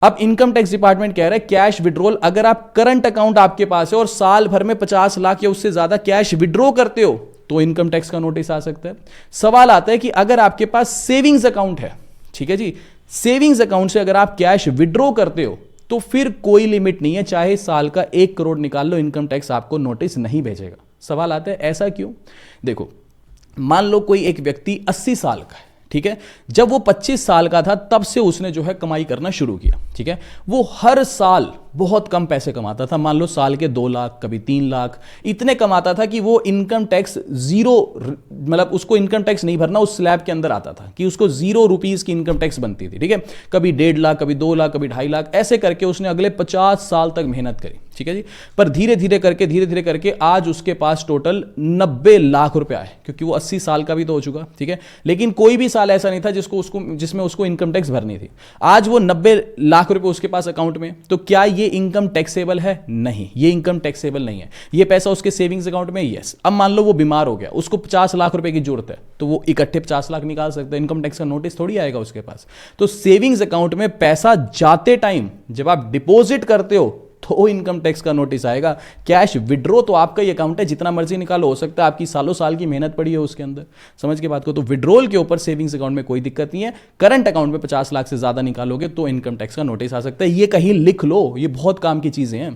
अब income tax department कह रहा है कैश विड्रॉल, अगर आप करंट अकाउंट आपके पास है और साल भर में 50 लाख या उससे ज्यादा कैश विड्रॉ करते हो तो इनकम टैक्स का नोटिस आ सकता है। सवाल आता है कि अगर आपके पास सेविंग्स अकाउंट है, ठीक है जी, सेविंग्स अकाउंट से अगर आप कैश विड्रॉ करते हो तो फिर कोई लिमिट नहीं है, चाहे साल का 1 करोड़ निकाल लो, इनकम टैक्स आपको नोटिस नहीं भेजेगा। सवाल आता है ऐसा क्यों? देखो, मान लो कोई एक व्यक्ति 80 साल का है, ठीक है, जब वो 25 साल का था तब से उसने जो है कमाई करना शुरू किया, ठीक है, वो हर साल बहुत कम पैसे कमाता था, मान लो साल के 2 लाख, कभी 3 लाख, इतने कमाता था कि वो इनकम टैक्स जीरो, मतलब उसको इनकम टैक्स नहीं भरना उस स्लैब के अंदर आता था कि उसको 0 रुपीज की इनकम टैक्स बनती थी, ठीक है, कभी 1.5 लाख, कभी 2 लाख, कभी 2.5 लाख, ऐसे करके उसने अगले 50 साल तक मेहनत करी, ठीक है जी। पर धीरे धीरे करके आज उसके पास टोटल 90 लाख रुपए आए, क्योंकि वो 80 साल का भी तो हो चुका, ठीक है, लेकिन कोई भी साल ऐसा नहीं था जिसमें उसको इनकम टैक्स भरनी थी। आज वो 90 लाख रुपए उसके पास अकाउंट में, तो क्या ये इनकम टैक्सेबल है? नहीं, ये इनकम टैक्सेबल नहीं है। ये पैसा उसके सेविंग्स अकाउंट में, यस। अब मान लो वो बीमार हो गया, उसको 50 लाख रुपए की जरूरत है, तो वो इकट्ठे 50 लाख निकाल सकता है, इनकम टैक्स का नोटिस थोड़ी आएगा उसके पास। तो सेविंग्स अकाउंट में पैसा जाते टाइम जब आप डिपॉजिट करते हो तो इनकम टैक्स का नोटिस आएगा। कैश विड्रॉ तो आपका ही अकाउंट है, जितना मर्जी निकालो, हो सकता है आपकी सालों साल की मेहनत पड़ी है उसके अंदर, समझ के बात को। तो विड्रॉल के ऊपर सेविंग्स अकाउंट में कोई दिक्कत नहीं है, करंट अकाउंट में 50 लाख से ज्यादा निकालोगे तो इनकम टैक्स का नोटिस आ सकता है। ये कहीं लिख लो, ये बहुत काम की चीजें हैं।